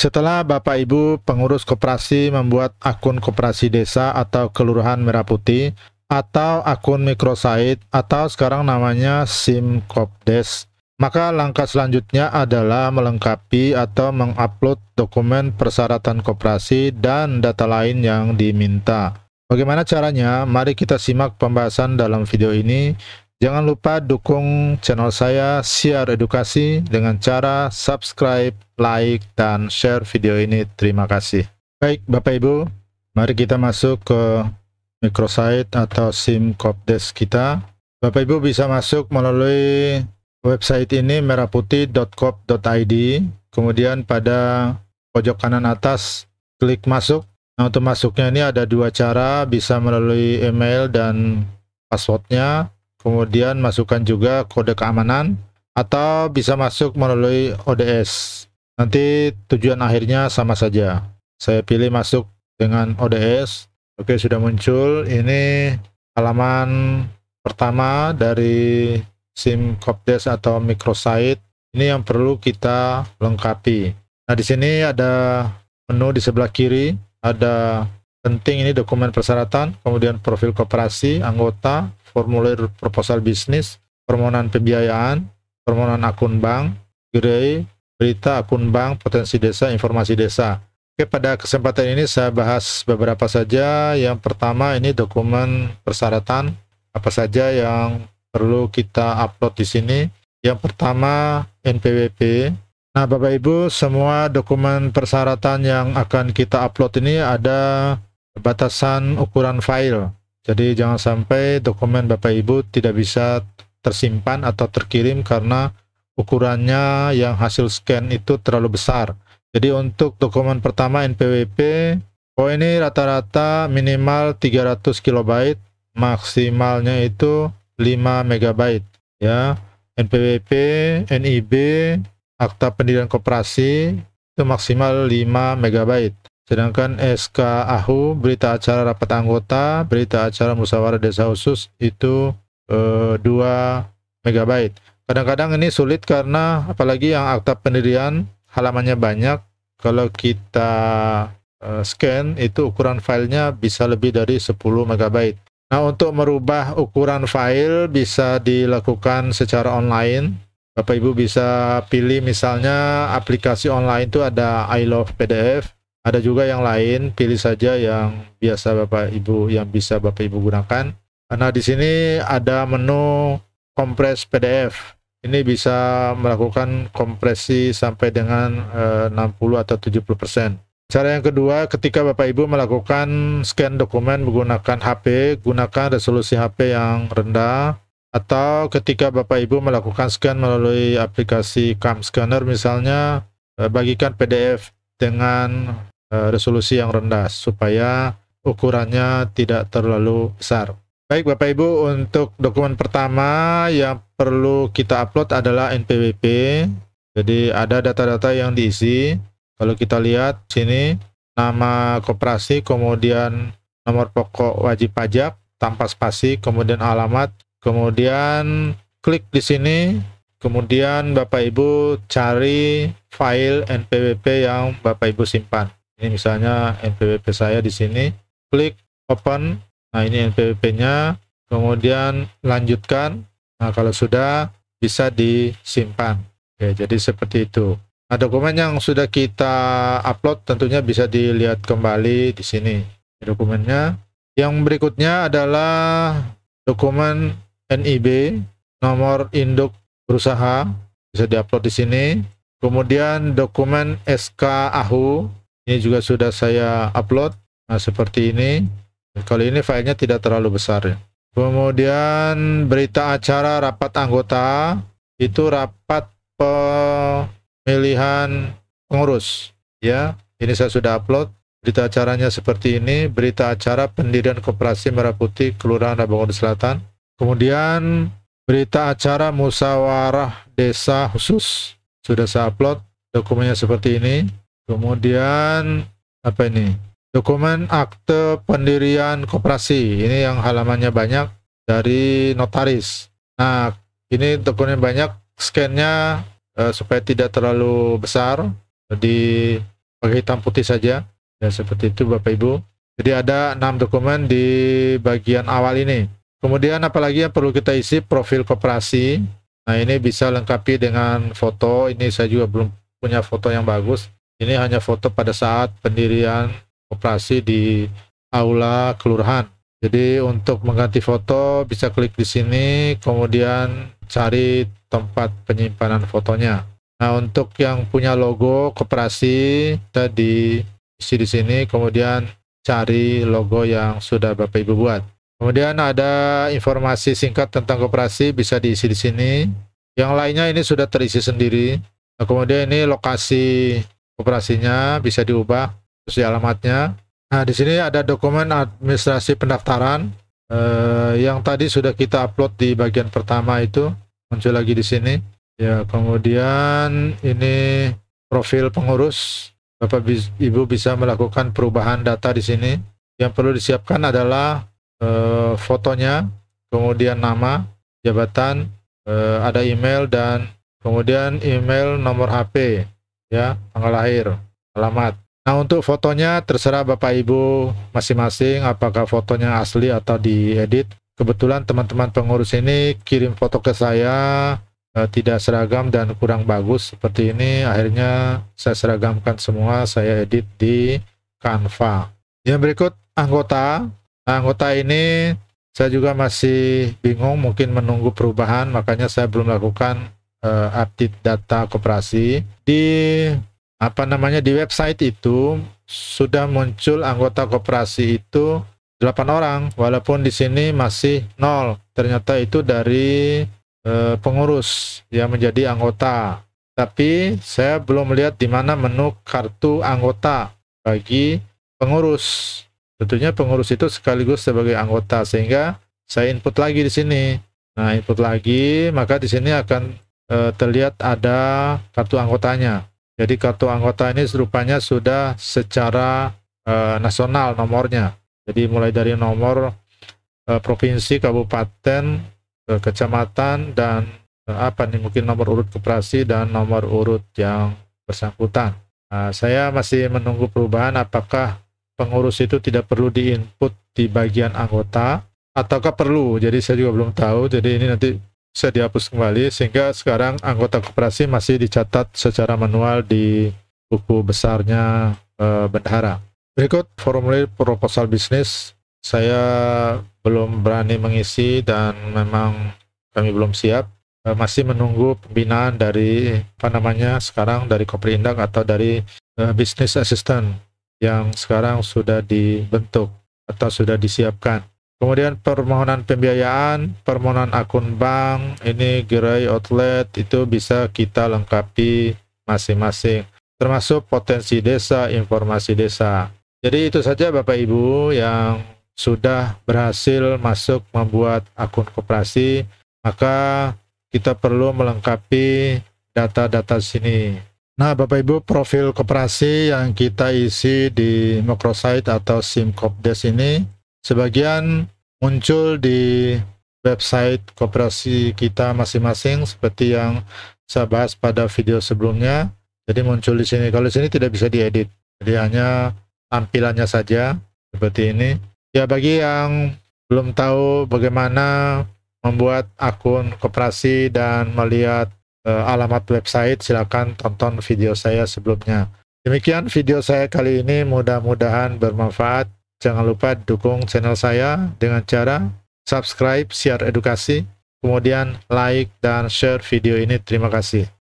Setelah Bapak Ibu pengurus koperasi membuat akun koperasi desa atau kelurahan Merah Putih, atau akun microsite, atau sekarang namanya SIM Kopdes, maka langkah selanjutnya adalah melengkapi atau mengupload dokumen persyaratan koperasi dan data lain yang diminta. Bagaimana caranya? Mari kita simak pembahasan dalam video ini. Jangan lupa dukung channel saya Siar Edukasi dengan cara subscribe, like, dan share video ini. Terima kasih. Baik Bapak Ibu, mari kita masuk ke microsite atau SIM Kopdes kita. Bapak Ibu bisa masuk melalui website ini merahputih.coop.id. Kemudian pada pojok kanan atas klik masuk. Nah, untuk masuknya ini ada dua cara, bisa melalui email dan passwordnya. Kemudian masukkan juga kode keamanan, atau bisa masuk melalui ODS. Nanti tujuan akhirnya sama saja. Saya pilih masuk dengan ODS. Oke, sudah muncul. Ini halaman pertama dari SIM Kopdes atau microsite. Ini yang perlu kita lengkapi. Nah, di sini ada menu di sebelah kiri. Ada penting, ini dokumen persyaratan, kemudian profil koperasi, anggota, formulir proposal bisnis, permohonan pembiayaan, permohonan akun bank, gerai, berita akun bank, potensi desa, informasi desa. Oke, pada kesempatan ini saya bahas beberapa saja. Yang pertama ini dokumen persyaratan, apa saja yang perlu kita upload di sini. Yang pertama NPWP. Nah, Bapak Ibu, semua dokumen persyaratan yang akan kita upload ini ada batasan ukuran file. Jadi jangan sampai dokumen Bapak Ibu tidak bisa tersimpan atau terkirim karena ukurannya yang hasil scan itu terlalu besar. Jadi untuk dokumen pertama NPWP, ini rata-rata minimal 300 KB, maksimalnya itu 5 MB ya. NPWP, NIB, akta pendirian koperasi itu maksimal 5 MB. Sedangkan SK AHU, berita acara rapat anggota, berita acara musyawarah desa khusus itu 2 MB. Kadang-kadang ini sulit karena apalagi yang akta pendirian halamannya banyak. Kalau kita scan itu ukuran filenya bisa lebih dari 10 MB. Nah, untuk merubah ukuran file bisa dilakukan secara online. Bapak Ibu bisa pilih misalnya aplikasi online itu ada I Love PDF. Ada juga yang lain, pilih saja yang biasa Bapak Ibu, yang bisa Bapak Ibu gunakan. Nah, di sini ada menu kompres PDF. Ini bisa melakukan kompresi sampai dengan 60 atau 70%. Cara yang kedua, ketika Bapak Ibu melakukan scan dokumen menggunakan HP, gunakan resolusi HP yang rendah. Atau ketika Bapak Ibu melakukan scan melalui aplikasi CAM Scanner misalnya, bagikan PDF dengan resolusi yang rendah supaya ukurannya tidak terlalu besar. Baik Bapak Ibu, untuk dokumen pertama yang perlu kita upload adalah NPWP. Jadi ada data-data yang diisi. Kalau kita lihat sini, nama koperasi, kemudian nomor pokok wajib pajak tanpa spasi, kemudian alamat, kemudian klik di sini. Kemudian Bapak Ibu cari file NPWP yang Bapak Ibu simpan. Ini misalnya NPWP saya di sini, klik open. Nah, ini NPWP-nya, kemudian lanjutkan. Nah, kalau sudah bisa disimpan. Oke, jadi seperti itu. Nah, dokumen yang sudah kita upload tentunya bisa dilihat kembali di sini. Dokumennya. Yang berikutnya adalah dokumen NIB, nomor induk berusaha, bisa diupload di sini. Kemudian dokumen SK AHU. Ini juga sudah saya upload. Nah, seperti ini. Kali ini filenya tidak terlalu besar ya. Kemudian berita acara rapat anggota, itu rapat pemilihan pengurus ya. Ini saya sudah upload. Berita acaranya seperti ini. Berita acara pendirian koperasi Merah Putih Kelurahan Rabangunan Selatan. Kemudian berita acara musyawarah desa khusus sudah saya upload. Dokumennya seperti ini. Kemudian apa ini? Dokumen akte pendirian koperasi. Ini yang halamannya banyak dari notaris. Nah, ini dokumen banyak, scan-nya supaya tidak terlalu besar. Di pakai hitam putih saja. Ya, seperti itu Bapak Ibu. Jadi ada 6 dokumen di bagian awal ini. Kemudian apalagi yang perlu kita isi? Profil koperasi. Nah, ini bisa lengkapi dengan foto. Ini saya juga belum punya foto yang bagus. Ini hanya foto pada saat pendirian koperasi di aula kelurahan. Jadi untuk mengganti foto bisa klik di sini, kemudian cari tempat penyimpanan fotonya. Nah, untuk yang punya logo koperasi kita diisi di sini, kemudian cari logo yang sudah Bapak Ibu buat. Kemudian ada informasi singkat tentang koperasi bisa diisi di sini. Yang lainnya ini sudah terisi sendiri. Nah, kemudian ini lokasi koperasinya bisa diubah, terus alamatnya. Nah, di sini ada dokumen administrasi pendaftaran yang tadi sudah kita upload di bagian pertama itu, muncul lagi di sini. Ya, kemudian ini profil pengurus. Bapak Ibu bisa melakukan perubahan data di sini. Yang perlu disiapkan adalah fotonya, kemudian nama, jabatan, ada email, dan kemudian email, nomor HP, ya, tanggal lahir, alamat. Nah, untuk fotonya terserah Bapak Ibu masing-masing apakah fotonya asli atau diedit. Kebetulan teman-teman pengurus ini kirim foto ke saya tidak seragam dan kurang bagus seperti ini. Akhirnya saya seragamkan semua, saya edit di Canva. Yang berikut anggota. Nah, anggota ini saya juga masih bingung, mungkin menunggu perubahan, makanya saya belum melakukan update data koperasi. Di di website itu sudah muncul anggota koperasi itu 8 orang, walaupun di sini masih 0. Ternyata itu dari pengurus yang menjadi anggota. Tapi saya belum melihat di mana menu kartu anggota bagi pengurus. Tentunya pengurus itu sekaligus sebagai anggota, sehingga saya input lagi di sini. Nah, input lagi, maka di sini akan terlihat ada kartu anggotanya. Jadi kartu anggota ini rupanya sudah secara nasional nomornya. Jadi mulai dari nomor provinsi, kabupaten, kecamatan, dan mungkin nomor urut koperasi dan nomor urut yang bersangkutan. Nah, saya masih menunggu perubahan apakah pengurus itu tidak perlu diinput di bagian anggota ataukah perlu. Jadi saya juga belum tahu. Jadi ini nanti bisa dihapus kembali, sehingga sekarang anggota koperasi masih dicatat secara manual di buku besarnya bendahara. Berikut formulir proposal bisnis. Saya belum berani mengisi dan memang kami belum siap. Masih menunggu pembinaan dari sekarang dari Koperindak atau dari business assistant yang sekarang sudah dibentuk atau sudah disiapkan. Kemudian permohonan pembiayaan, permohonan akun bank, ini gerai outlet, itu bisa kita lengkapi masing-masing. Termasuk potensi desa, informasi desa. Jadi itu saja Bapak Ibu yang sudah berhasil masuk membuat akun koperasi, maka kita perlu melengkapi data-data sini. Nah, Bapak Ibu, profil koperasi yang kita isi di microsite atau SimCopDesk ini sebagian muncul di website koperasi kita masing-masing seperti yang saya bahas pada video sebelumnya. Jadi muncul di sini. Kalau di sini tidak bisa diedit. Jadi hanya tampilannya saja seperti ini. Ya, bagi yang belum tahu bagaimana membuat akun koperasi dan melihat alamat website, silakan tonton video saya sebelumnya. Demikian video saya kali ini, mudah-mudahan bermanfaat. Jangan lupa dukung channel saya dengan cara subscribe, share edukasi, kemudian like dan share video ini. Terima kasih.